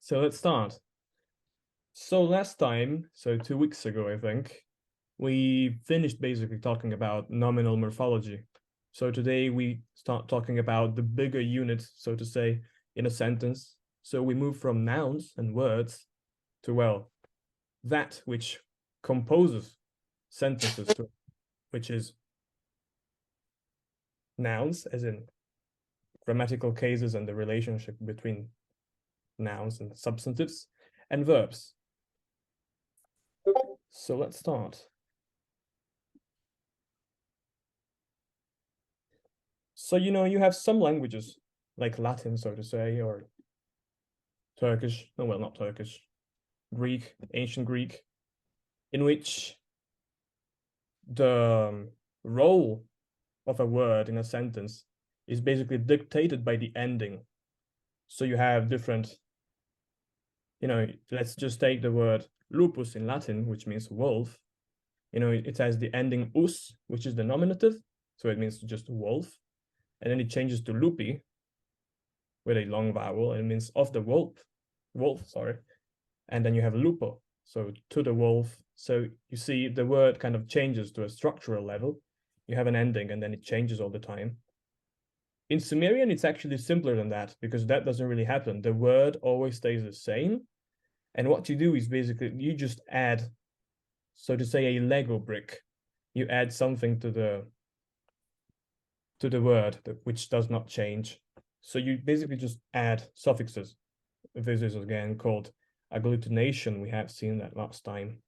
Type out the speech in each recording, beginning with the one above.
So let's start. So last time, so 2 weeks ago, I think, we finished basically talking about nominal morphology. So today we start talking about the bigger unit, so to say, in a sentence. So we move from nouns and words to, well, that which composes sentences, which is nouns, as in grammatical cases and the relationship between nouns and substantives, and verbs. So let's start. So, you have some languages like Latin, so to say, or Turkish, no, well, not Turkish, Greek, ancient Greek, in which the role of a word in a sentence is basically dictated by the ending. So you have different, let's just take the word lupus in Latin, which means wolf. It has the ending us, which is the nominative, so it means just wolf. And then it changes to lupi with a long vowel, and it means of the wolf, sorry. And then you have lupo, so to the wolf. So you see the word kind of changes to a structural level. You have an ending and then it changes all the time. In Sumerian, it's actually simpler than that because that doesn't really happen. The word always stays the same. And what you do is basically you just add, so to say, a Lego brick. You add something to the word which does not change. So you basically just add suffixes. This is again called agglutination. We have seen that last time.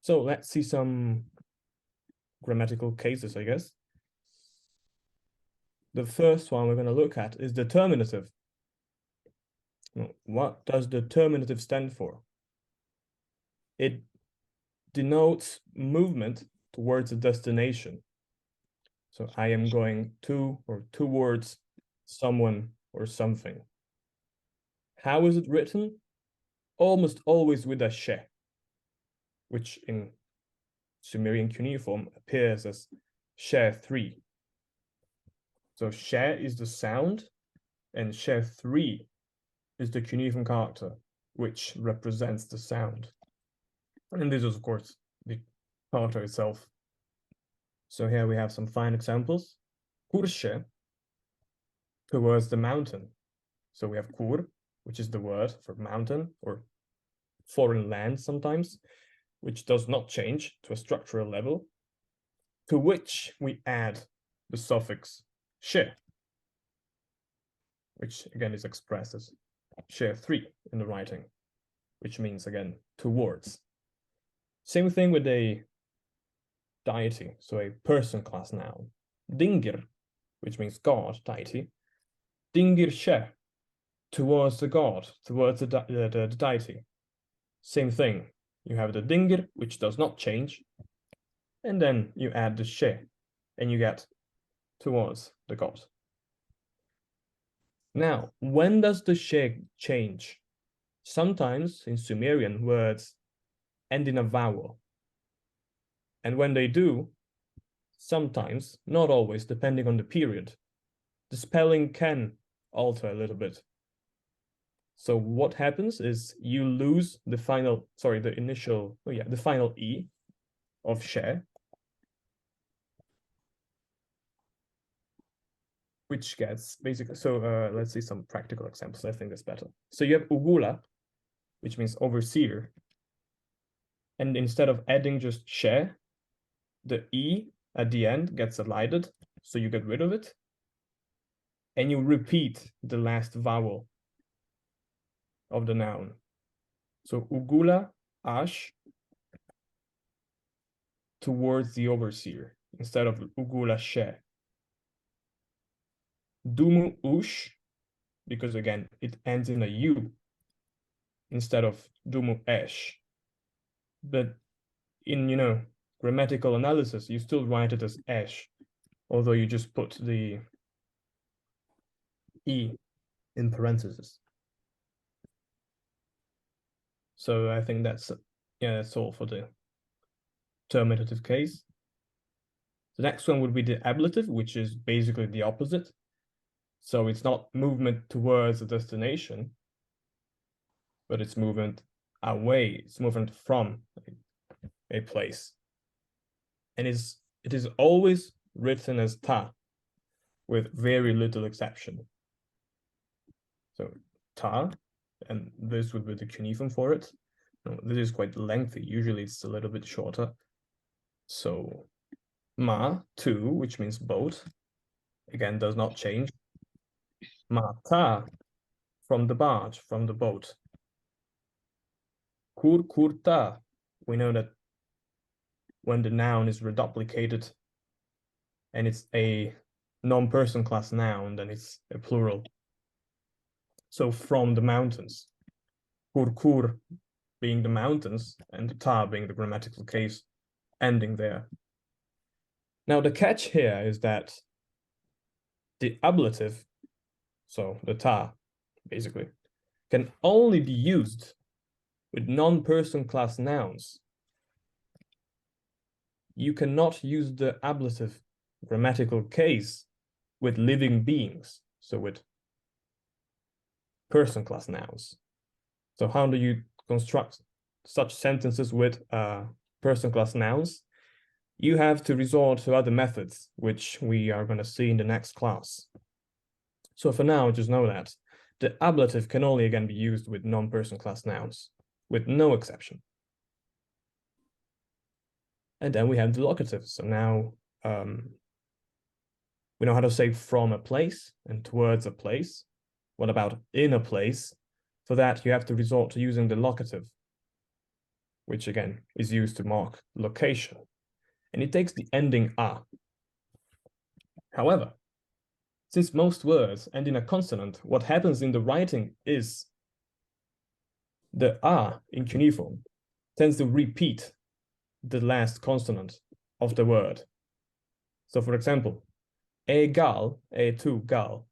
So let's see some grammatical cases, I guess. The first one we're going to look at is the terminative. What does the terminative stand for? It denotes movement towards a destination. So I am going to or towards someone or something. How is it written? Almost always with a she, which in Sumerian cuneiform appears as she 3. So she is the sound, and she 3 is the cuneiform character, which represents the sound. And this is, of course, the character itself. So here we have some fine examples. Kurshe, towards the mountain. So we have kur, which is the word for mountain or foreign land sometimes, which does not change to a structural level, to which we add the suffix she, which again is expressed as she 3 in the writing, which means again towards. Same thing with a deity, so a person class noun. Dingir, which means God, deity. Dingir she, towards the god, towards the deity. Same thing. You have the dingir, which does not change, and then you add the she, and you get towards the god. Now, when does the she change? Sometimes in Sumerian words end in a vowel. And when they do, sometimes, not always, depending on the period, the spelling can alter a little bit. So what happens is you lose the final, the final E of she, which gets basically, so let's see some practical examples. I think that's better. So you have ugula, which means overseer. And instead of adding just she, the E at the end gets elided, so you get rid of it. And you repeat the last vowel of the noun. So ugula, ash, towards the overseer, instead of ugula she. Dumu ush, because again, it ends in a U instead of dumu esh. But in, grammatical analysis, you still write it as esh, although you just put the E in parentheses. So I think that's all for the terminative case. The next one would be the ablative, which is basically the opposite. So it's not movement towards a destination, but it's movement away, it's movement from a place. And it is always written as ta, with very little exception. So ta, and this would be the cuneiform for it. No, this is quite lengthy. Usually it's a little bit shorter. So ma, two, which means boat, again, does not change. Ma ta, from the barge, from the boat. Kur kurta, we know that when the noun is reduplicated and it's a non-person class noun, then it's a plural. So from the mountains. Kur being the mountains and ta being the grammatical case ending there. Now the catch here is that the ablative, so the ta, basically, can only be used with non-person class nouns. You cannot use the ablative grammatical case with living beings, so with person class nouns. So how do you construct such sentences with person class nouns? You have to resort to other methods, which we are going to see in the next class. So for now, just know that the ablative can only again be used with non-person class nouns, with no exception. And then we have the locative. So now we know how to say from a place and towards a place. What about in a place? For that, you have to resort to using the locative, which again is used to mark location. And it takes the ending a. However, since most words end in a consonant, what happens in the writing is the a in cuneiform tends to repeat the last consonant of the word. So for example, egal, e2 gal,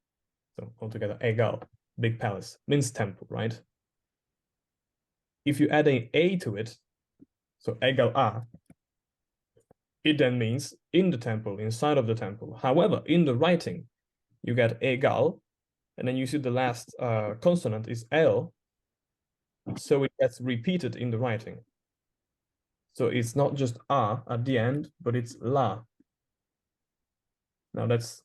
so altogether egal, big palace, means temple, right? If you add an a to it, so egal a, it then means in the temple, inside of the temple. However, in the writing, you get egal, and then you see the last consonant is l, so it gets repeated in the writing. So it's not just a at the end, but it's la. Now that's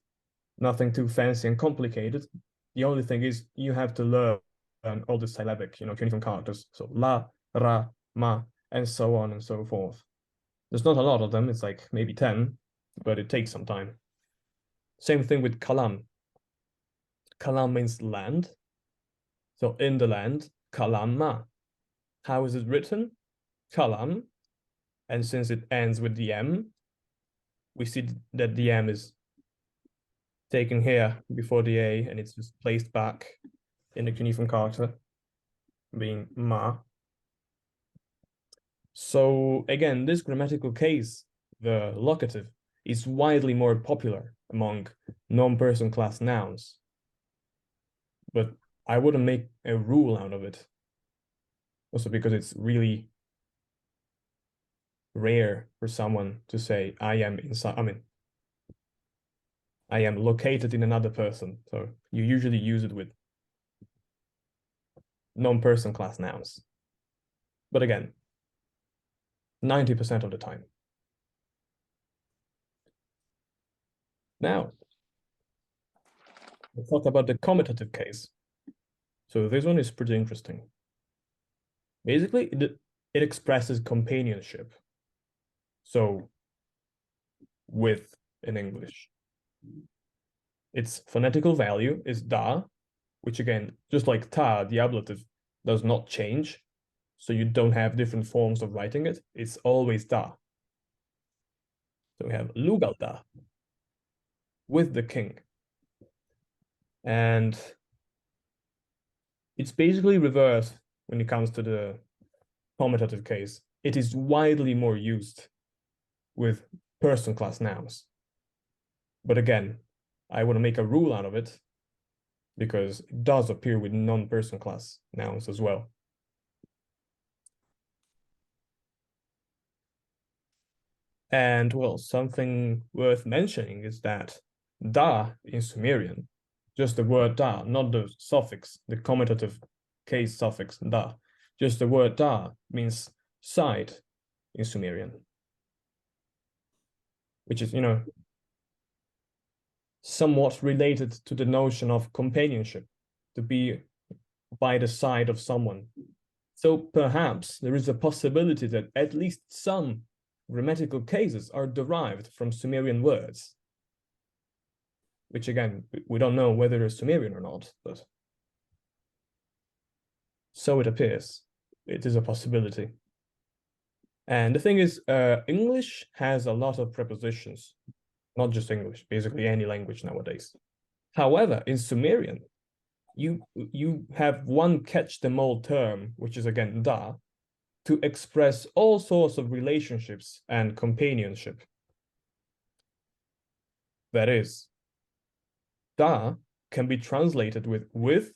nothing too fancy and complicated. The only thing is you have to learn all the syllabic, cuneiform characters. So la, ra, ma, and so on and so forth. There's not a lot of them. It's like maybe 10, but it takes some time. Same thing with kalam. Kalam means land. So in the land, kalama. How is it written? Kalam. And since it ends with the M, we see that the M is taken here before the A, and it's just placed back in the cuneiform character, being ma. So again, this grammatical case, the locative, is widely more popular among non-person class nouns. But I wouldn't make a rule out of it. Also because it's really rare for someone to say, I am located in another person. So you usually use it with non-person class nouns. But again, 90% of the time. Now, we'll talk about the comitative case. So this one is pretty interesting. Basically, it expresses companionship. So, with in English. Its phonetical value is da, which again, just like ta, the ablative does not change. So you don't have different forms of writing it. It's always da. So we have lugalda, with the king. And it's basically reversed when it comes to the comitative case. It is widely more used with person class nouns. But again, I want to make a rule out of it because it does appear with non-person class nouns as well. And well, something worth mentioning is that da in Sumerian, just the word da, not the suffix, the comitative case suffix da, Just the word da means side in Sumerian, which is, somewhat related to the notion of companionship, to be by the side of someone. So perhaps there is a possibility that at least some grammatical cases are derived from Sumerian words, which again, we don't know whether they're Sumerian or not, but so it appears. It is a possibility. And the thing is, English has a lot of prepositions, not just English, basically any language nowadays. However, in Sumerian, you have one catch-them-all term, which is again da, to express all sorts of relationships and companionship. That is, da can be translated with,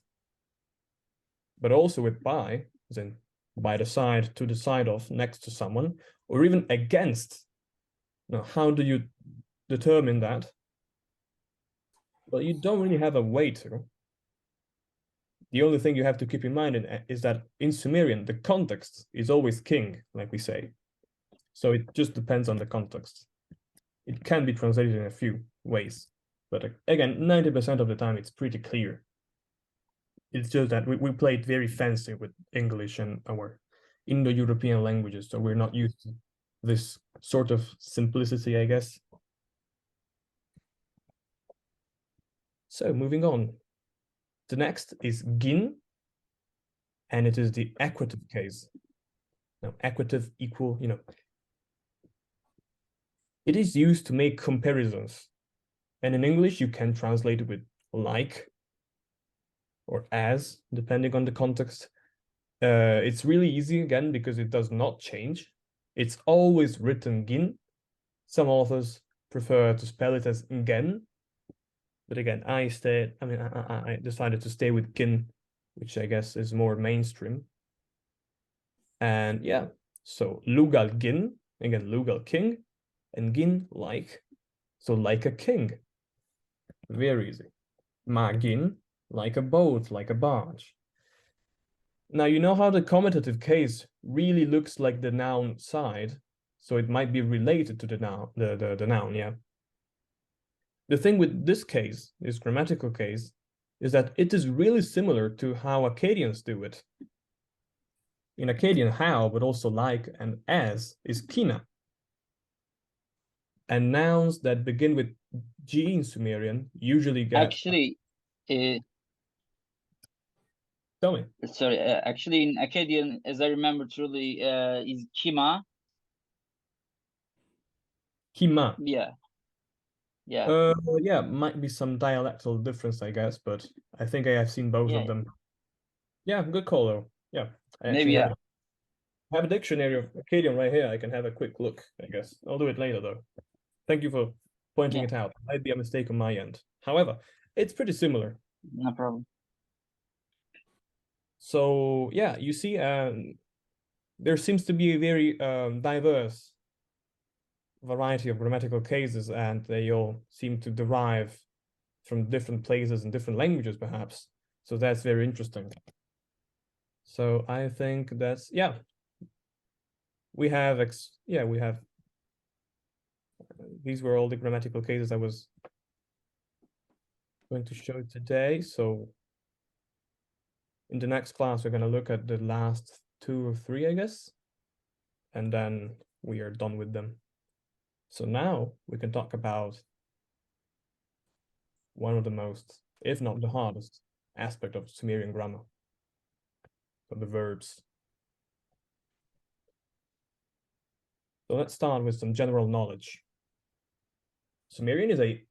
but also with by, as in by the side, to the side of, next to someone, or even against. Now, how do you determine that? Well, you don't really have a way to. The only thing you have to keep in mind is that in Sumerian, the context is always king, like we say. So it just depends on the context. It can be translated in a few ways, but again, 90% of the time, it's pretty clear. It's just that we played very fancy with English and our Indo-European languages, so we're not used to this sort of simplicity, I guess. So moving on. The next is gin, and it is the equative case. Now, equative equal, it is used to make comparisons. And in English, you can translate it with like or as, depending on the context. It's really easy, again, because it does not change. It's always written gin. Some authors prefer to spell it as gen. But again, I decided to stay with gin, which I guess is more mainstream. And yeah, so lugal gin, again, lugal king, and gin like, so like a king. Very easy. Ma gin, like a boat, like a barge. Now, you know how the comitative case really looks like the noun side, so it might be related to the noun, the noun, yeah. The thing with this case, this grammatical case, is that it is really similar to how Akkadians do it. In Akkadian, how, but also like and as, is kina. And nouns that begin with G in Sumerian usually get... Actually, Tell me. sorry, actually in Akkadian, as I remember truly, is kima. Kima. Yeah. Yeah, might be some dialectal difference, I guess, but I think I have seen both of them. Yeah, good call though. Yeah, I actually have a dictionary of Akkadian right here. I can have a quick look, I guess. I'll do it later though. Thank you for pointing it out. Might be a mistake on my end. However, it's pretty similar. No problem. So yeah, you see, there seems to be a very diverse variety of grammatical cases, and they all seem to derive from different places and different languages, perhaps. So that's very interesting. So I think that's, yeah. We have, these were all the grammatical cases I was going to show today. So in the next class, we're going to look at the last 2 or 3, I guess, and then we are done with them. So now we can talk about one of the most, if not the hardest, aspect of Sumerian grammar, so the verbs. So let's start with some general knowledge. Sumerian is a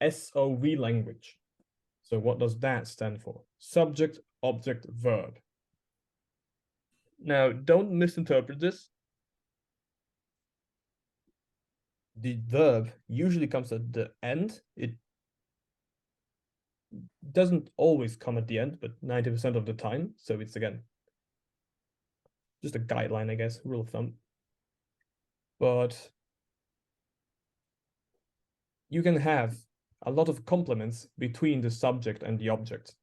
SOV language. So what does that stand for? Subject, object, verb. Now, don't misinterpret this. The verb usually comes at the end. It doesn't always come at the end, but 90% of the time. So it's, again, just a guideline, I guess, rule of thumb. But you can have a lot of complements between the subject and the object.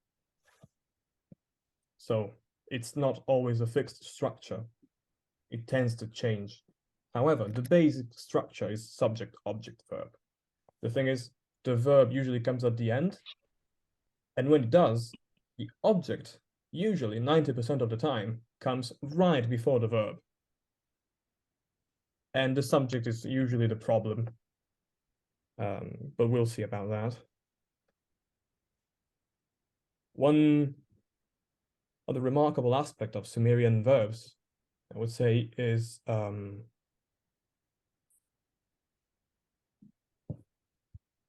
So it's not always a fixed structure. It tends to change. However, the basic structure is subject, object, verb. The thing is, the verb usually comes at the end, and when it does, the object, usually 90% of the time, comes right before the verb. And the subject is usually the problem. But we'll see about that. One other remarkable aspect of Sumerian verbs, I would say, is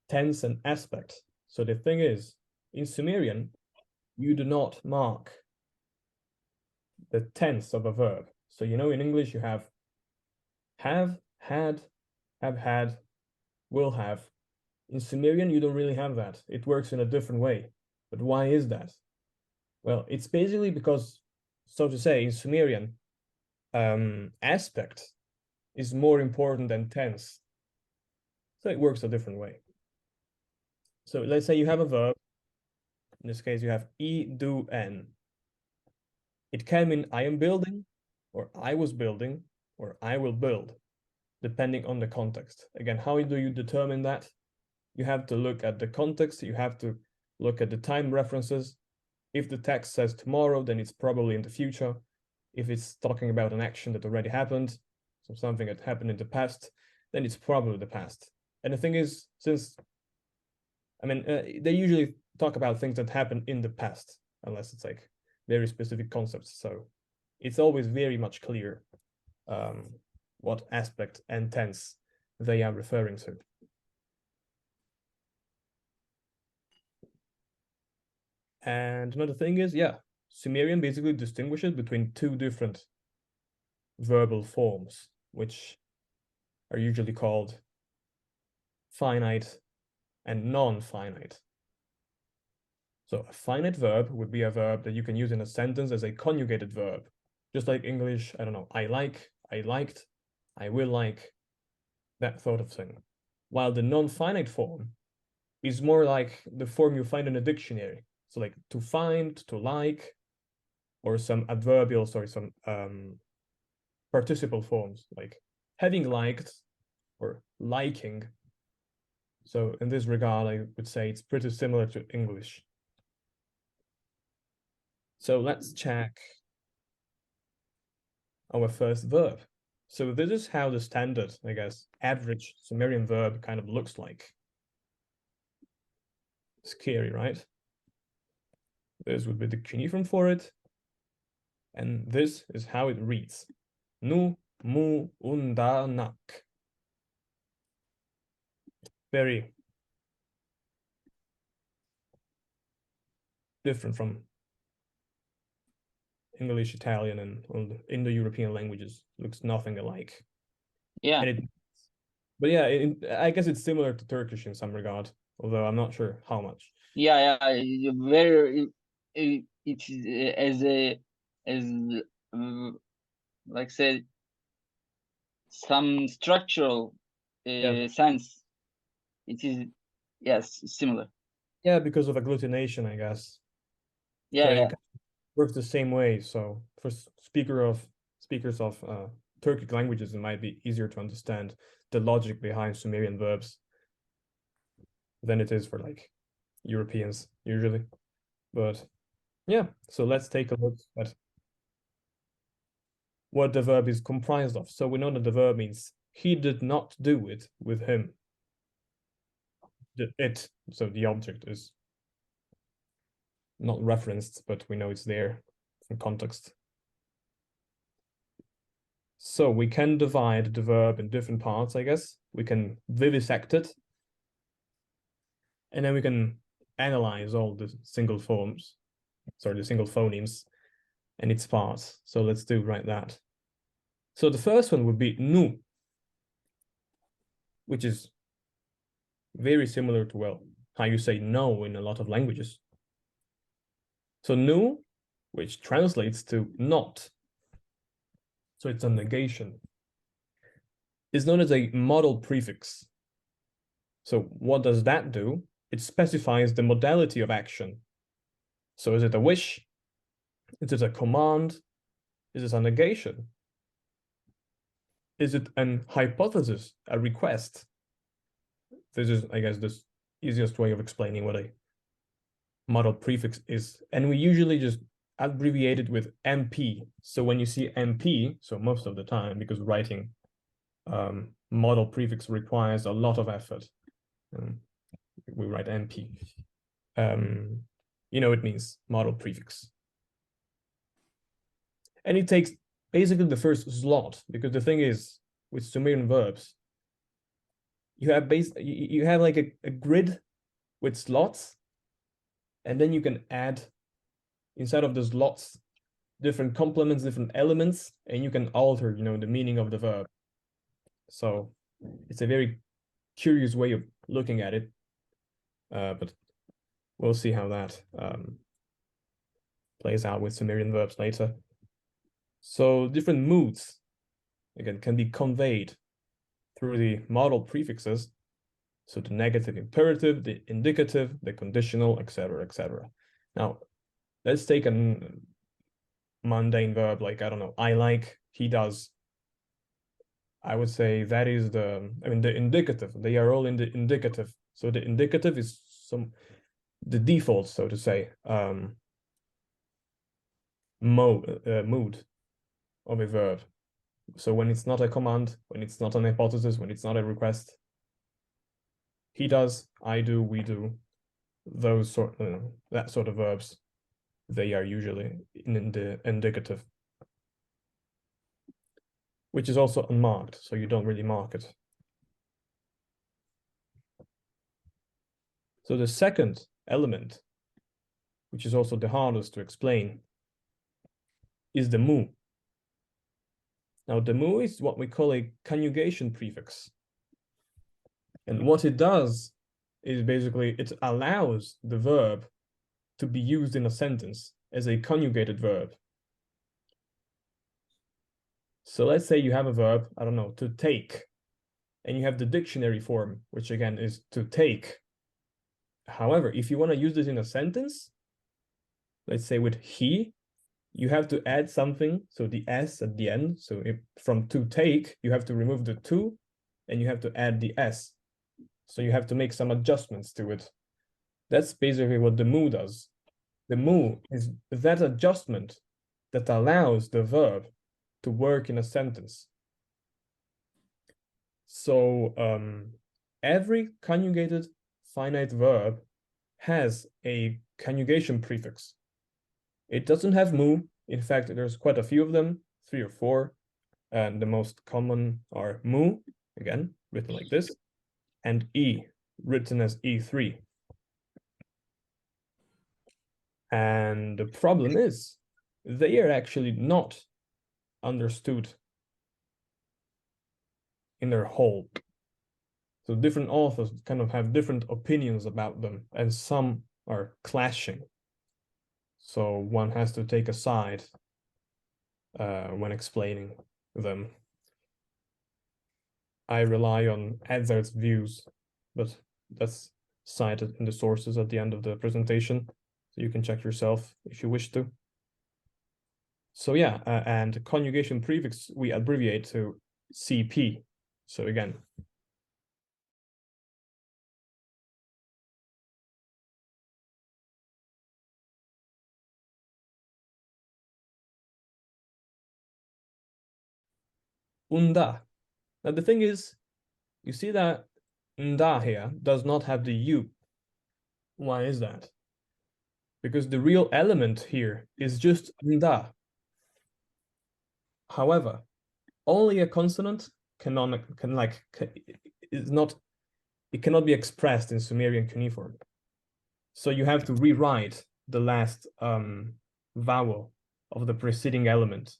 tense and aspect. So the thing is, in Sumerian, you do not mark the tense of a verb. So you know, in English you have, had, have had, will have. In Sumerian, you don't really have that. It works in a different way. But why is that? Well, it's basically because, so to say, in Sumerian, aspect is more important than tense. So it works a different way. So let's say you have a verb. In this case, you have do, n. It can mean I am building, or I was building, or I will build, depending on the context. Again, how do you determine that? You have to look at the context. You have to look at the time references. If the text says tomorrow, then it's probably in the future. If it's talking about an action that already happened, so something that happened in the past, then it's probably the past. And the thing is, since, I mean, they usually talk about things that happened in the past, unless it's like very specific concepts. So it's always very much clear what aspect and tense they are referring to. And another thing is, yeah, Sumerian basically distinguishes between two different verbal forms, which are usually called finite and non-finite. So a finite verb would be a verb that you can use in a sentence as a conjugated verb. Just like English, I don't know, I like, I liked, I will like, that sort of thing. While the non-finite form is more like the form you find in a dictionary. So like to find, to like, or some adverbial, sorry, some participle forms, like having liked or liking. So in this regard, I would say it's pretty similar to English. So let's check our first verb. So this is how the standard, I guess, average Sumerian verb kind of looks like. Scary, right? This would be the cuneiform for it. And this is how it reads. Nu, mu, unda, nak. Very different from English, Italian, and Indo-European languages. Looks nothing alike. Yeah. But yeah, I guess it's similar to Turkish in some regard, although I'm not sure how much. Yeah, very. It's as like said, some structural sense. It is, yes, similar. Yeah, because of agglutination, I guess. Yeah, so yeah. It works the same way. So for speakers of Turkic languages, it might be easier to understand the logic behind Sumerian verbs than it is for like Europeans usually. But yeah, so let's take a look at what the verb is comprised of. So we know that the verb means he did not do it with him. It, so the object is not referenced, but we know it's there from context. So we can divide the verb in different parts, I guess. We can vivisect it. And then we can analyze all the single forms, sorry, the single phonemes and its parts. So let's do right that. So the first one would be nu, which is very similar to, well, how you say no in a lot of languages. So nu, which translates to not, so it's a negation, is known as a modal prefix. So what does that do? It specifies the modality of action. So is it a wish? Is it a command? Is it a negation? Is it an hypothesis, a request? This is, I guess, the easiest way of explaining what a model prefix is. And we usually just abbreviate it with MP. So when you see MP, so most of the time, because writing model prefix requires a lot of effort, we write MP. You know, it means model prefix. And it takes basically the first slot, because the thing is, with Sumerian verbs, you have like a grid with slots, and then you can add inside of the slots different complements, different elements, and you can alter, you know, the meaning of the verb. So it's a very curious way of looking at it, but we'll see how that plays out with Sumerian verbs later. So different moods, again, can be conveyed through the model prefixes. So the negative imperative, the indicative, the conditional, etc., etc. Now, let's take a mundane verb like, I don't know, I like, he does. I would say that is the indicative. They are all in the indicative. So the indicative is the default, so to say, mood of a verb. So when it's not a command, when it's not an hypothesis, when it's not a request, he does, I do, we do, those that sort of verbs, they are usually in the indicative, which is also unmarked, so you don't really mark it. So the second element, which is also the hardest to explain, is the mu. Now the mu is what we call a conjugation prefix. And what it does is basically it allows the verb to be used in a sentence as a conjugated verb. So let's say you have a verb, I don't know, to take, and you have the dictionary form, which again is to take. However, if you want to use this in a sentence, let's say with he, you have to add something, so the s at the end. So if from to take, you have to remove the to, and you have to add the s. So you have to make some adjustments to it. That's basically what the mu does. The mu is that adjustment that allows the verb to work in a sentence. So every conjugated finite verb has a conjugation prefix. It doesn't have mu. In fact, there's quite a few of them, 3 or 4. And the most common are mu, again, written like this, and e, written as E3. And the problem is, they are actually not understood in their whole. So different authors kind of have different opinions about them, and some are clashing. So one has to take a side when explaining them. I rely on Edzard's views, but that's cited in the sources at the end of the presentation, so you can check yourself if you wish to. So yeah, and conjugation prefix we abbreviate to CP. So again, unda. Now the thing is, you see that nda here does not have the u. Why is that? Because the real element here is just nda. However, only a consonant it cannot be expressed in Sumerian cuneiform. So you have to rewrite the last vowel of the preceding element.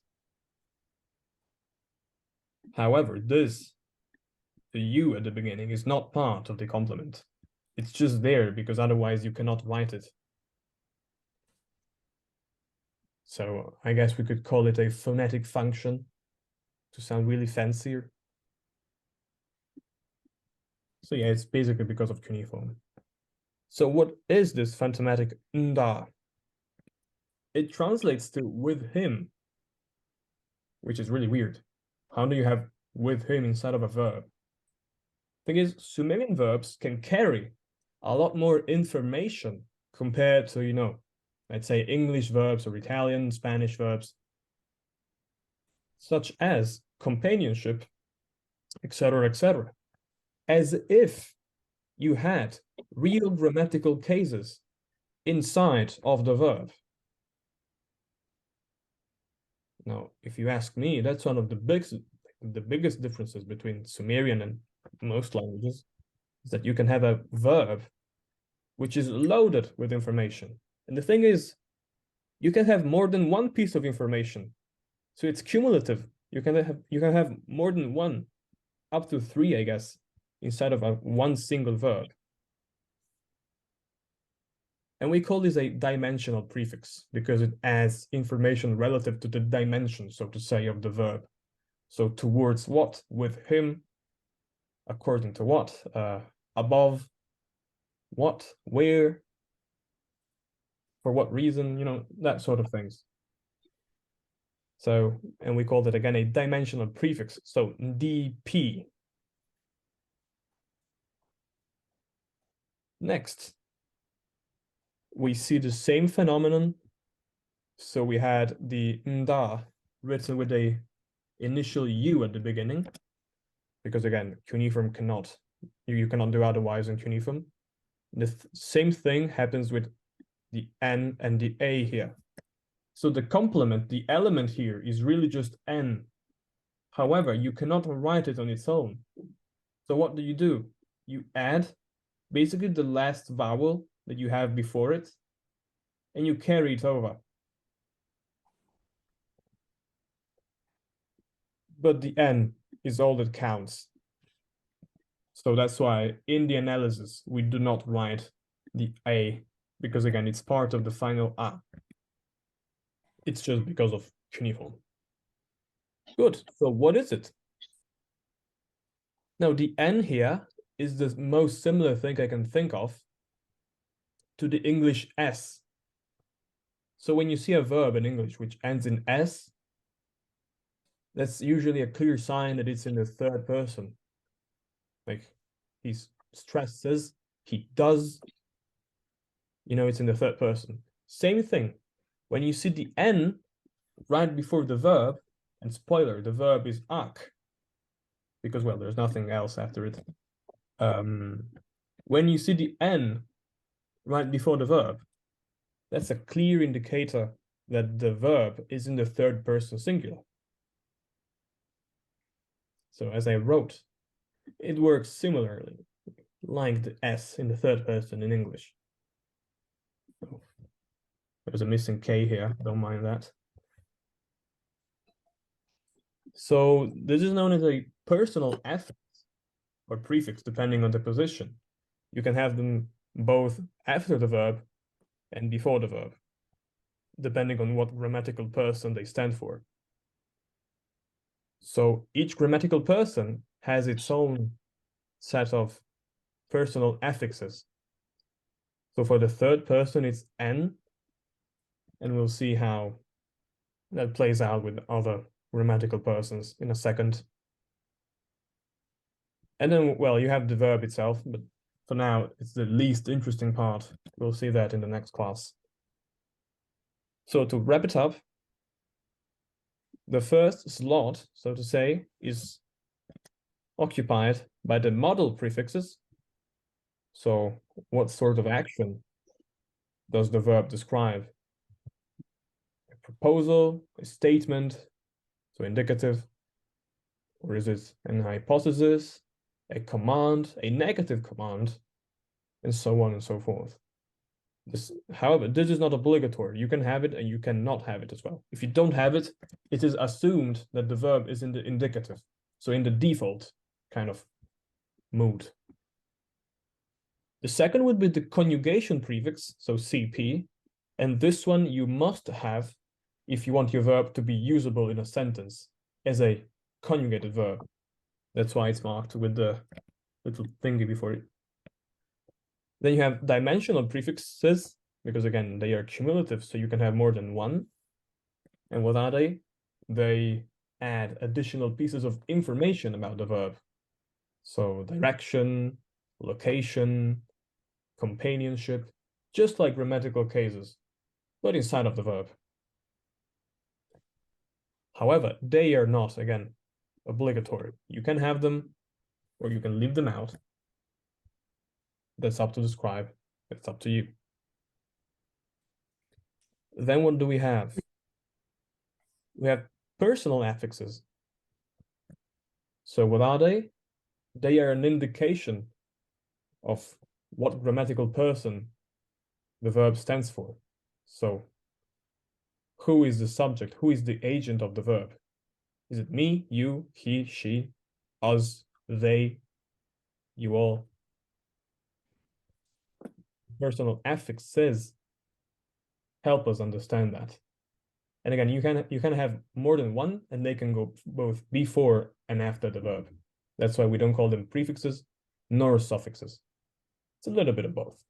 However, the U at the beginning is not part of the complement. It's just there because otherwise you cannot write it. So I guess we could call it a phonetic function to sound really fancier. So yeah, it's basically because of cuneiform. So what is this phantomatic nda? it translates to with him, which is really weird. How do you have with him instead of a verb? Thing is, Sumerian verbs can carry a lot more information compared to, let's say English verbs or Italian, Spanish verbs, such as companionship, etc., etc., as if you had real grammatical cases inside of the verb. Now, if you ask me, that's one of the biggest differences between Sumerian and most languages, is that you can have a verb which is loaded with information. And the thing is, you can have more than one piece of information. So it's cumulative. You can have more than one, up to 3, I guess, inside of one single verb. And we call this a dimensional prefix because it adds information relative to the dimension, so to say, of the verb. So towards what, with him, according to what, above, what, where, for what reason, that sort of things. So, and we call that again a dimensional prefix. So DP. Next, we see the same phenomenon. So we had the nda written with a initial U at the beginning, because again, cuneiform cannot, you cannot do otherwise in cuneiform. The same thing happens with the N and the A here. So the complement, the element here is really just N. However, you cannot write it on its own. So what do? You add basically the last vowel that you have before it, and you carry it over. But the N is all that counts. So that's why in the analysis, we do not write the A, because again, it's part of the final A. It's just because of cuneiform. Good, so what is it? Now the N here is the most similar thing I can think of to the English S. So when you see a verb in English which ends in S, that's usually a clear sign that it's in the third person. Like he stresses, he does, it's in the third person. Same thing. When you see the N right before the verb, and spoiler, the verb is ak, because, well, there's nothing else after it. When you see the N right before the verb, that's a clear indicator that the verb is in the third person singular. So as I wrote, it works similarly, like the S in the third person in English. So there's a missing K here, don't mind that. So this is known as a personal affix or prefix, depending on the position. You can have them both after the verb and before the verb, depending on what grammatical person they stand for. So each grammatical person has its own set of personal affixes. So for the third person, it's N, and we'll see how that plays out with other grammatical persons in a second. And then, well, you have the verb itself, but for now, it's the least interesting part. We'll see that in the next class. So to wrap it up, the first slot, so to say, is occupied by the modal prefixes. So what sort of action does the verb describe? A proposal, a statement, so indicative, or is it an hypothesis, a command, a negative command, and so on and so forth. However, this is not obligatory. You can have it and you cannot have it as well. If you don't have it, it is assumed that the verb is in the indicative, so in the default kind of mood. The second would be the conjugation prefix, so CP, and this one you must have if you want your verb to be usable in a sentence as a conjugated verb. That's why it's marked with the little thingy before it. Then you have dimensional prefixes, because again, they are cumulative, so you can have more than one. And what are they? They add additional pieces of information about the verb. So direction, location, companionship, just like grammatical cases, but inside of the verb. However, they are not, again, obligatory. You can have them or you can leave them out. That's up to the scribe. It's up to you. Then what do we have? We have personal affixes. So what are they? They are an indication of what grammatical person the verb stands for. So who is the subject? Who is the agent of the verb? Is it me, you, he, she, us, they, you all? Personal affixes help us understand that. And again, you can have more than one, and they can go both before and after the verb. That's why we don't call them prefixes nor suffixes. It's a little bit of both.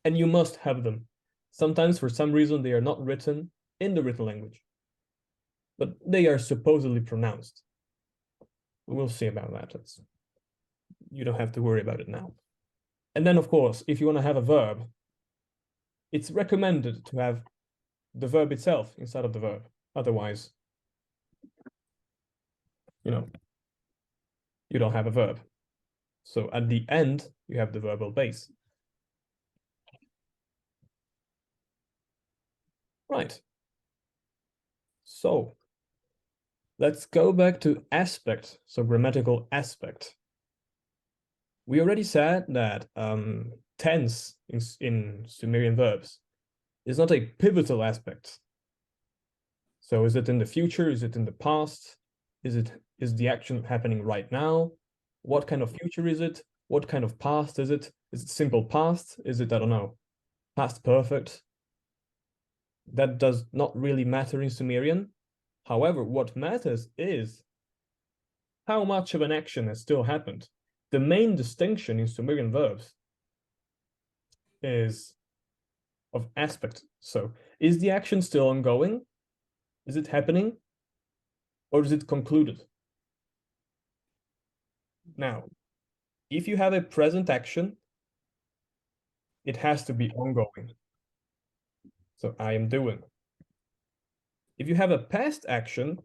And you must have them. Sometimes, for some reason, they are not written in the written language, but they are supposedly pronounced. We'll see about that. You don't have to worry about it now. And then, of course, if you want to have a verb, it's recommended to have the verb itself inside of the verb. Otherwise, you don't have a verb. So at the end, you have the verbal base. Right. So let's go back to aspect, so grammatical aspect. We already said that tense in Sumerian verbs is not a pivotal aspect. So is it in the future? Is it in the past? Is the action happening right now? What kind of future is it? What kind of past is it? Is it simple past? Is it, I don't know, past perfect? That does not really matter in Sumerian. However, what matters is how much of an action has still happened. The main distinction in Sumerian verbs is of aspect. So is the action still ongoing? Is it happening? Or is it concluded? Now, if you have a present action, it has to be ongoing. So I am doing. If you have a past action,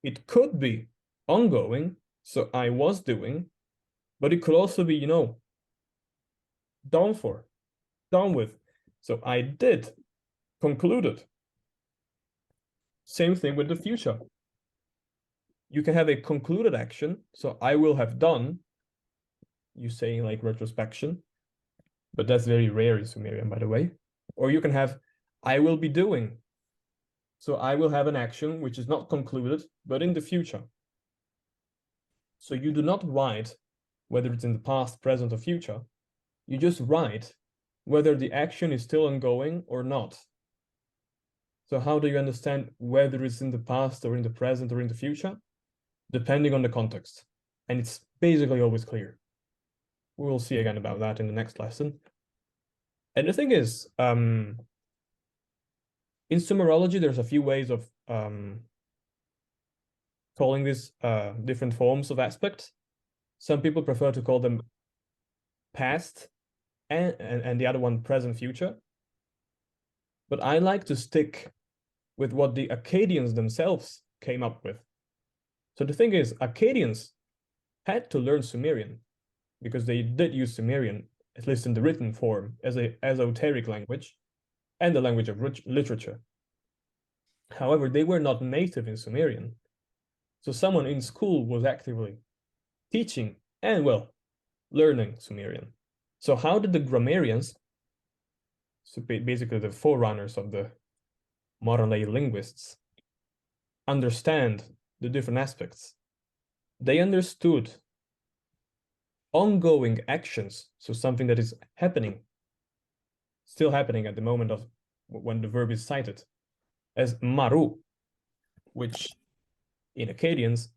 it could be ongoing. So I was doing, but it could also be, done for, done with. So I did, concluded. Same thing with the future. You can have a concluded action. So I will have done, you say like retrospection, but that's very rare in Sumerian, by the way. Or you can have, I will be doing. So I will have an action which is not concluded, but in the future. So you do not write whether it's in the past, present, or future. You just write whether the action is still ongoing or not. So how do you understand whether it's in the past or in the present or in the future? Depending on the context. And it's basically always clear. We will see again about that in the next lesson. And the thing is, in Sumerology, there's a few ways of calling these different forms of aspect. Some people prefer to call them past and the other one present future. But I like to stick with what the Akkadians themselves came up with. So the thing is, Akkadians had to learn Sumerian because they did use Sumerian, at least in the written form, as an esoteric language and the language of literature. However, they were not native in Sumerian. So someone in school was actively teaching and, well, learning Sumerian. So how did the grammarians, so basically the forerunners of the modern-day linguists, understand the different aspects? They understood ongoing actions, so something that is happening, still happening at the moment of when the verb is cited, as maru, which in Akkadians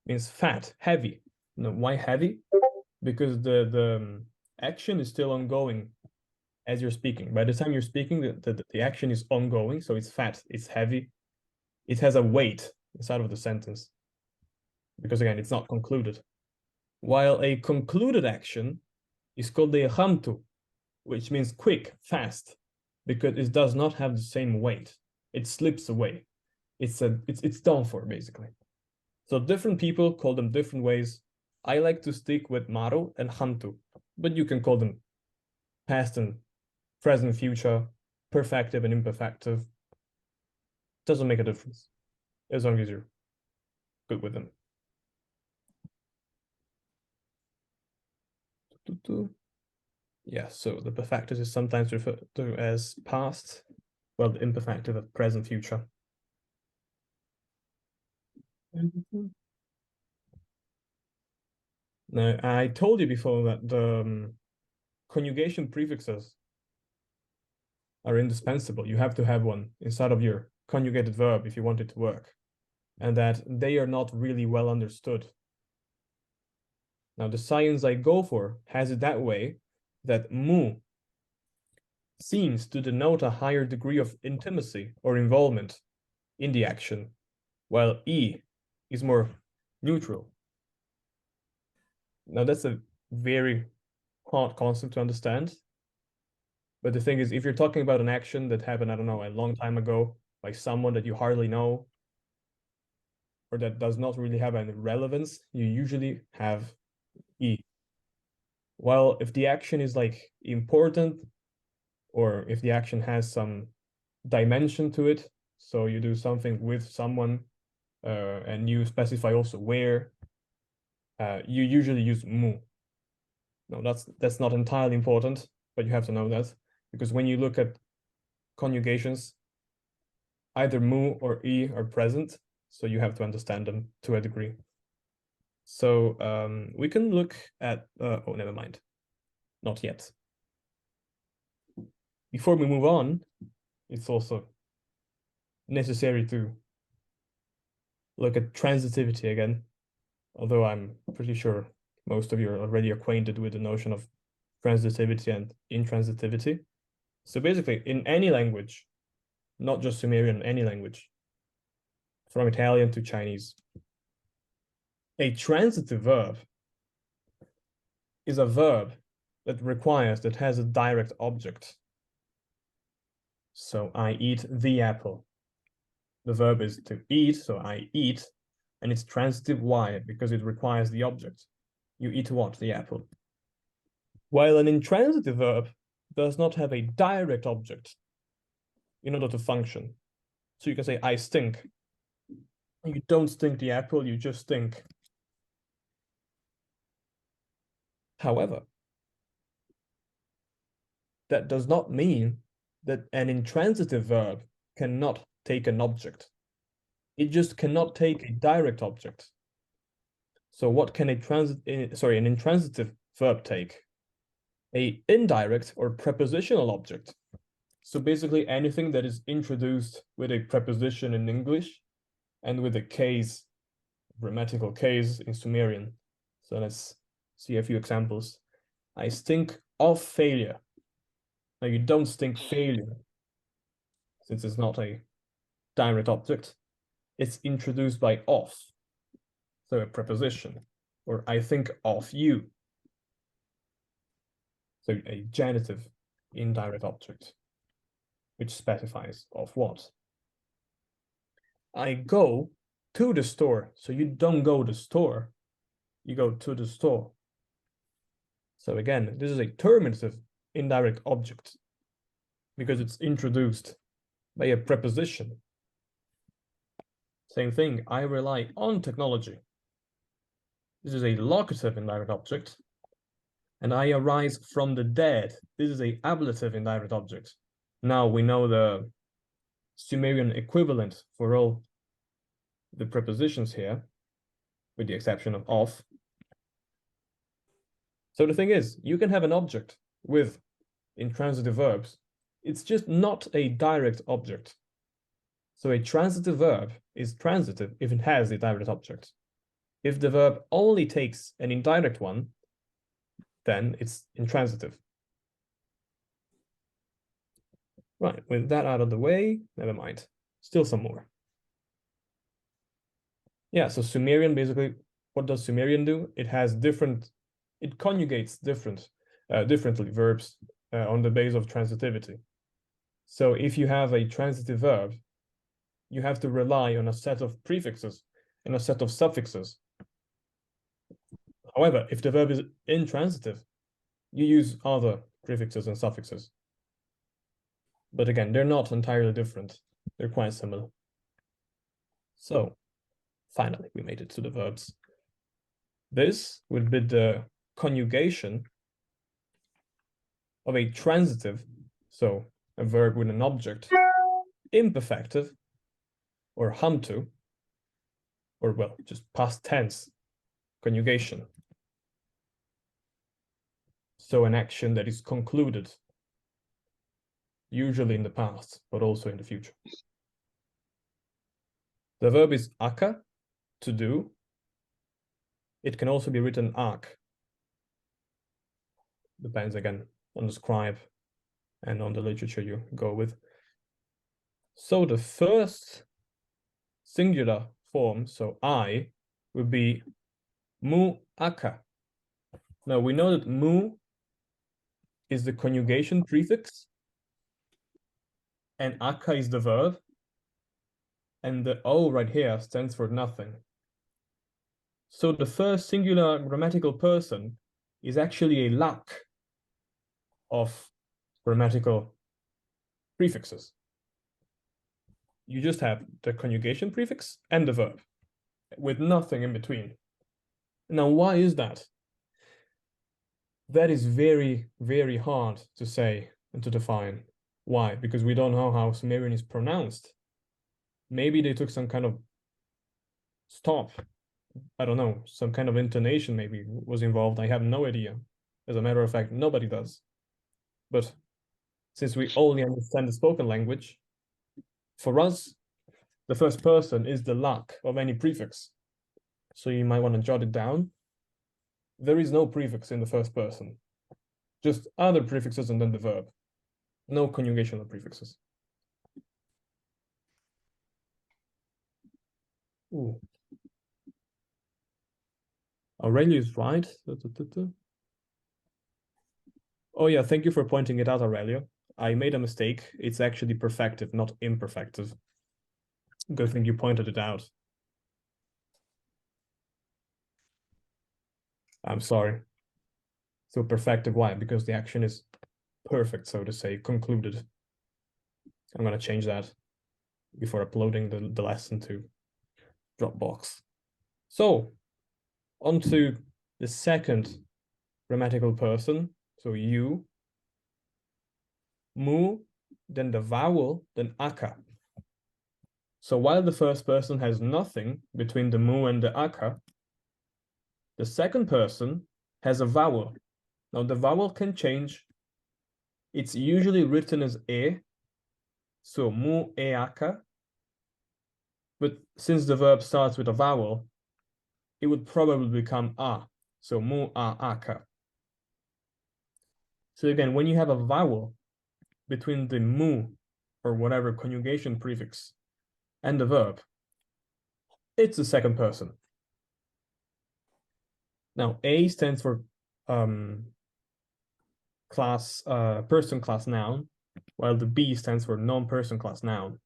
means fat, heavy. Now, why heavy? Because the action is still ongoing as you're speaking. By the time you're speaking, the action is ongoing, so it's fat, it's heavy, it has a weight inside of the sentence. Because again, it's not concluded. While a concluded action is called the hamtu, which means quick, fast, because it does not have the same weight. It slips away. It's done for, basically. So different people call them different ways. I like to stick with maru and hamtu, but you can call them past and present, future, perfective and imperfective. Doesn't make a difference as long as you're good with them. Yeah, so the perfective is sometimes referred to as past, while the imperfective as present, future. Now, I told you before that the conjugation prefixes are indispensable. You have to have one inside of your conjugated verb if you want it to work, and that they are not really well understood. Now, the science I go for has it that way that mu seems to denote a higher degree of intimacy or involvement in the action, while e is more neutral. Now, that's a very hard concept to understand. But the thing is, if you're talking about an action that happened, I don't know, a long time ago, by someone that you hardly know, or that does not really have any relevance, you usually have e. While if the action is like important, or if the action has some dimension to it, so you do something with someone, and you specify also where, you usually use mu. No, that's not entirely important, but you have to know that, because when you look at conjugations, either mu or e are present, so you have to understand them to a degree. So we can look at, oh, never mind, not yet. Before we move on, it's also necessary to look at transitivity again, although I'm pretty sure most of you are already acquainted with the notion of transitivity and intransitivity. So basically, in any language, not just Sumerian, any language, from Italian to Chinese, a transitive verb is a verb that has a direct object. So I eat the apple. The verb is to eat, so I eat, and it's transitive. Why? Because it requires the object. You eat what? The apple. While an intransitive verb does not have a direct object in order to function. So you can say, I stink. You don't stink the apple, you just stink. However, that does not mean that an intransitive verb cannot take an object. It just cannot take a direct object. So what can an intransitive verb take? A indirect or prepositional object. So basically anything that is introduced with a preposition in English and with a case, grammatical case in Sumerian. So let's see a few examples. I stink of failure. Now you don't stink failure, since it's not a direct object. It's introduced by of, so a preposition, or I think of you. So a genitive indirect object, which specifies of what. I go to the store, so you don't go to the store, you go to the store. So again, this is a terminative indirect object because it's introduced by a preposition. Same thing, I rely on technology. This is a locative indirect object. And I arise from the dead. This is a ablative indirect object. Now we know the Sumerian equivalent for all the prepositions here, with the exception of. So the thing is, you can have an object with intransitive verbs. It's just not a direct object. So a transitive verb is transitive if it has a direct object. If the verb only takes an indirect one, then it's intransitive. Right, with that out of the way, never mind. Still some more. Yeah, so Sumerian, basically, what does Sumerian do? It conjugates differently verbs on the base of transitivity. So if you have a transitive verb, you have to rely on a set of prefixes and a set of suffixes. However, if the verb is intransitive, you use other prefixes and suffixes. But again, they're not entirely different. They're quite similar. So finally, we made it to the verbs. This would be the conjugation of a transitive, so a verb with an object, imperfective, or hamtu, or well, just past tense conjugation. So an action that is concluded, usually in the past, but also in the future. The verb is aka, to do. It can also be written ak. Depends again on the scribe and on the literature you go with. So the first singular form, so I, would be mu aka. Now we know that mu is the conjugation prefix, and aka is the verb, and the O right here stands for nothing. So the first singular grammatical person is actually a lack of grammatical prefixes. You just have the conjugation prefix and the verb, with nothing in between. Now, why is that? That is very, very hard to say and to define. Why? Because we don't know how Sumerian is pronounced. Maybe they took some kind of stop. I don't know, some kind of intonation maybe was involved. I have no idea. As a matter of fact, nobody does. But since we only understand the spoken language, for us, the first person is the lack of any prefix. So you might want to jot it down. There is no prefix in the first person, just other prefixes and then the verb. No conjugation of prefixes. Ooh. Aurelio is right. Oh yeah, thank you for pointing it out, Aurelio. I made a mistake. It's actually perfective, not imperfective. Good thing you pointed it out. I'm sorry. So perfective, why? Because the action is perfect, so to say, concluded. I'm gonna change that before uploading the lesson to Dropbox. So, on to the second grammatical person. So you, mu, then the vowel, then aka. So while the first person has nothing between the mu and the aka, the second person has a vowel. Now the vowel can change. It's usually written as e, so mu e aka. But since the verb starts with a vowel, it would probably become a, so mu a aka. So again, when you have a vowel between the mu or whatever conjugation prefix and the verb, it's the second person. Now, A stands for person class noun, while the B stands for non-person class noun.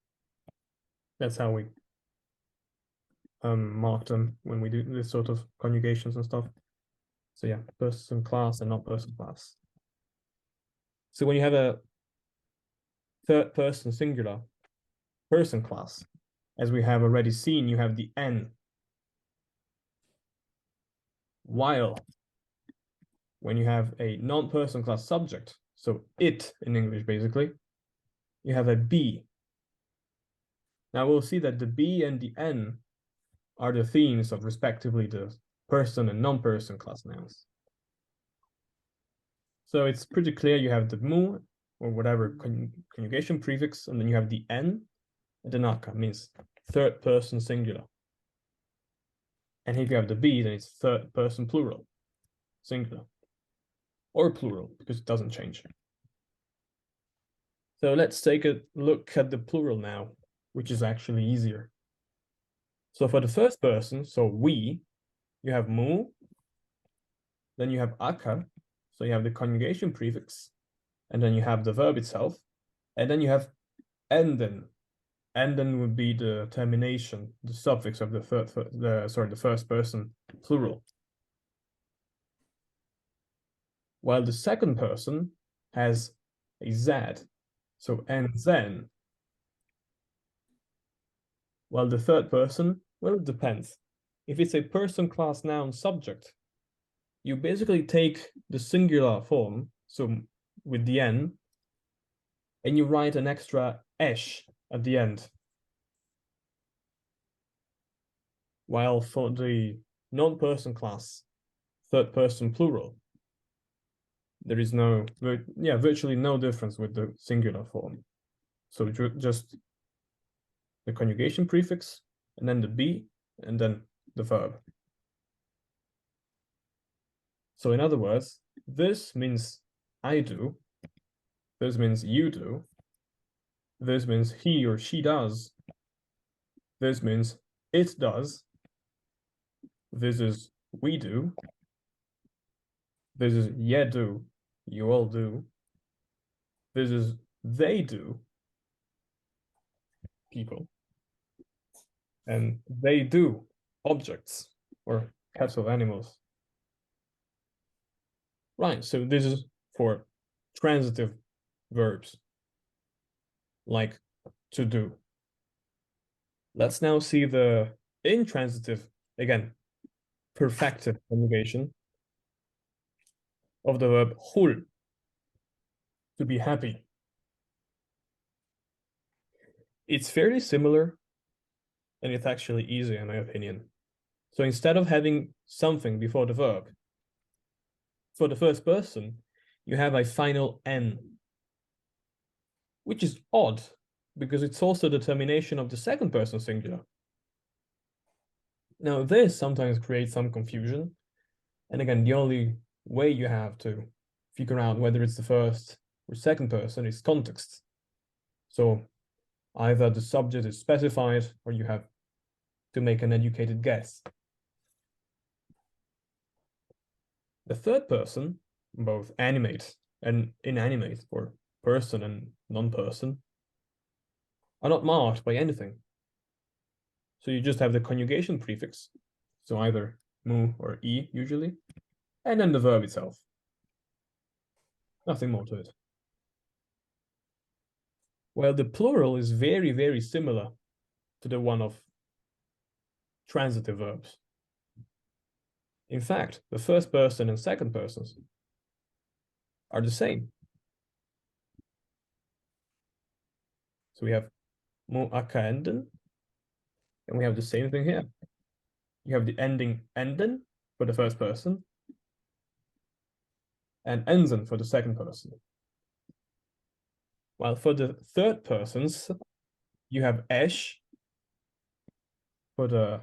That's how we mark them when we do this sort of conjugations and stuff. So yeah, person class and non-person class. So when you have a third person singular person class, as we have already seen, you have the N. While when you have a non-person class subject, so it in English basically, you have a B. Now we'll see that the B and the N are the themes of respectively the person and non-person class nouns. So it's pretty clear you have the mu or whatever conjugation prefix, and then you have the N, and the aka means third person singular. And if you have the B, then it's third person plural, singular, or plural, because it doesn't change. So let's take a look at the plural now, which is actually easier. So for the first person, so we, you have mu, then you have aka, so you have the conjugation prefix, and then you have the verb itself, and then you have enden. Enden would be the termination, the suffix of the first person plural. While the second person has a z, so and then. While the third person, well, it depends. If it's a person, class, noun, subject, you basically take the singular form, so with the n, and you write an extra esh at the end. While for the non-person class, third person plural, there is virtually no difference with the singular form. So just the conjugation prefix, and then the be, and then the verb. So in other words, this means I do, this means you do, this means he or she does, this means it does, this is we do, this is ye do, you all do, this is they do, people, and they do, objects or cats of animals. Right, so this is for transitive verbs, like to do. Let's now see the intransitive, again, perfected conjugation of the verb hul, to be happy. It's fairly similar, and it's actually easy in my opinion. So instead of having something before the verb, for the first person, you have a final n, which is odd because it's also the termination of the second person singular. Now this sometimes creates some confusion. And again, the only way you have to figure out whether it's the first or second person is context. So either the subject is specified or you have to make an educated guess. The third person, both animate and inanimate, or person and non-person, are not marked by anything. So you just have the conjugation prefix, so either mu or e usually, and then the verb itself. Nothing more to it. Well, the plural is very, very similar to the one of transitive verbs. In fact, the first person and second persons are the same. So we have mu aka enden, and we have the same thing here. You have the ending enden for the first person, and ensen for the second person. While for the third persons, you have esh for the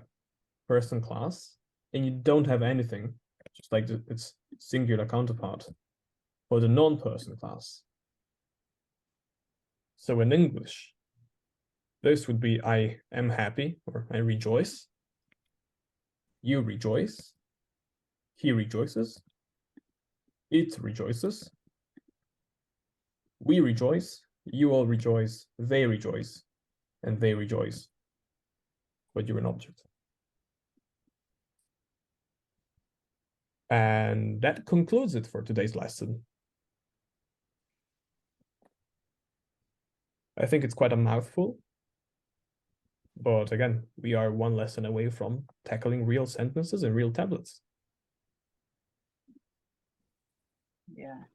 person class, and you don't have anything, just like its singular counterpart, for the non-person class. So in English, this would be I am happy, or I rejoice. You rejoice. He rejoices. It rejoices. We rejoice. You all rejoice. They rejoice. And they rejoice. But you're an object. And that concludes it for today's lesson. I think it's quite a mouthful. But again, we are one lesson away from tackling real sentences and real tablets. Yeah.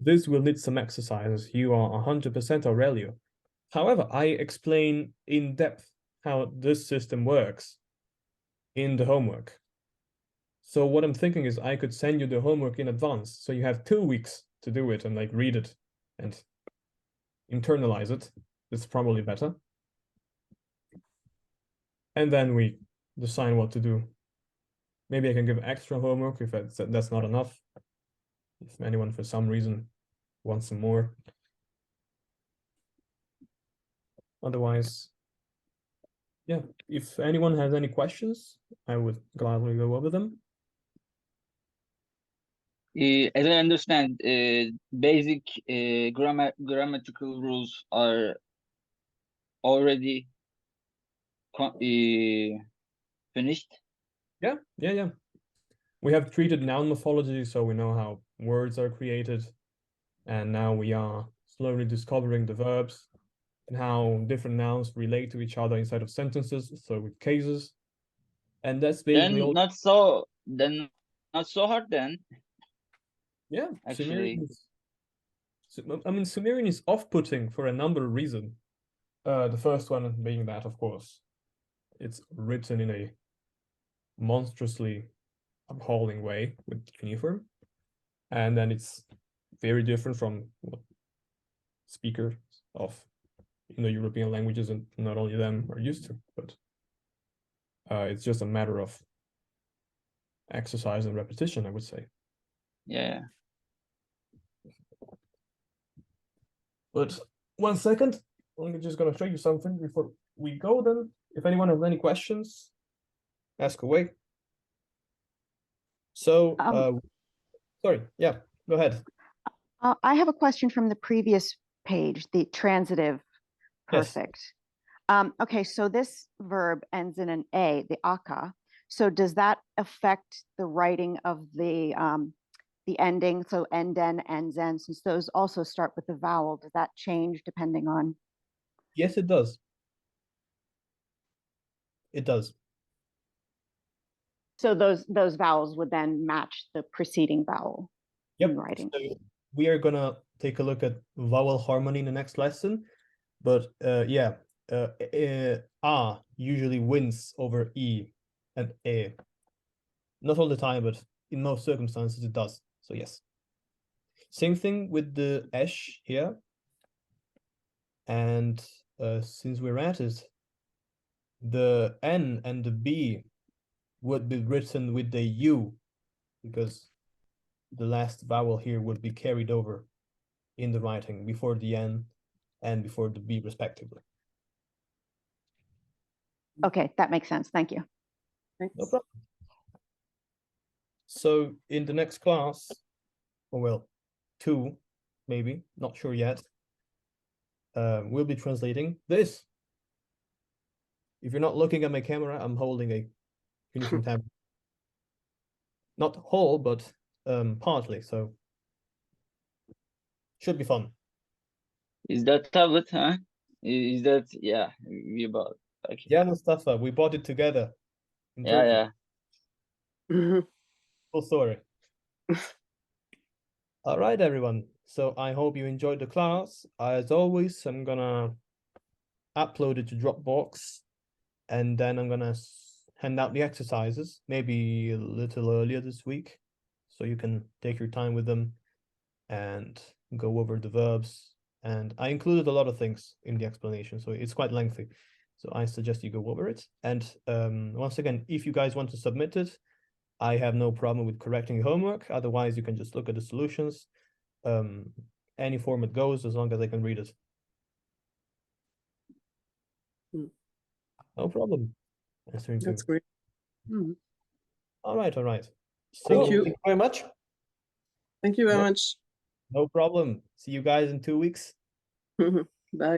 This will need some exercises. You are 100% Aurelio. However, I explain in depth how this system works in the homework. So what I'm thinking is I could send you the homework in advance. So you have 2 weeks to do it and like read it and internalize it. It's probably better. And then we decide what to do. Maybe I can give extra homework if that's not enough. If anyone for some reason wants some more. Otherwise, yeah, if anyone has any questions, I would gladly go over them. As I understand, basic grammatical rules are already finished. Yeah. We have treated noun morphology, so we know how words are created. And now we are slowly discovering the verbs and how different nouns relate to each other inside of sentences, so with cases. And that's basically all. Then not so hard then. Yeah, Actually. Sumerian is off-putting for a number of reasons. The first one being that, of course, it's written in a monstrously appalling way with cuneiform, and then it's very different from what speakers of Indo-European languages, and not only them, are used to, but it's just a matter of exercise and repetition, I would say. Yeah. But 1 second, I'm just gonna show you something before we go then. If anyone has any questions, ask away. So, sorry, yeah, go ahead. I have a question from the previous page, the transitive perfect. Yes. Okay, so this verb ends in an A, the aka. So does that affect the writing of the ending? So enden, enzen, since those also start with the vowel, does that change depending on? Yes, it does. It does. So those vowels would then match the preceding vowel in writing. So we are gonna take a look at vowel harmony in the next lesson, but yeah, a usually wins over e and e. Not all the time, but in most circumstances it does. So yes. Same thing with the esh here. And since we're at it, the N and the B would be written with the U, because the last vowel here would be carried over in the writing before the N and before the B respectively. Okay, that makes sense. Thank you. No problem. So in the next class, or well, 2, maybe, not sure yet, we'll be translating this. If you're not looking at my camera, I'm holding a cuneiform tablet. Not whole, but partly, so should be fun. Is that tablet, huh? Is that, yeah, we bought. Okay. Yeah, Mustafa, we bought it together in Turkey. Yeah. Full story. All right, everyone. So I hope you enjoyed the class. As always, I'm gonna upload it to Dropbox, and then I'm gonna hand out the exercises, maybe a little earlier this week, so you can take your time with them and go over the verbs. And I included a lot of things in the explanation, so it's quite lengthy. So I suggest you go over it. And once again, if you guys want to submit it, I have no problem with correcting your homework. Otherwise, you can just look at the solutions. Any form it goes, as long as I can read it. No problem. That's great. All right. So, Thank you very much. Thank you very much. No problem. See you guys in 2 weeks.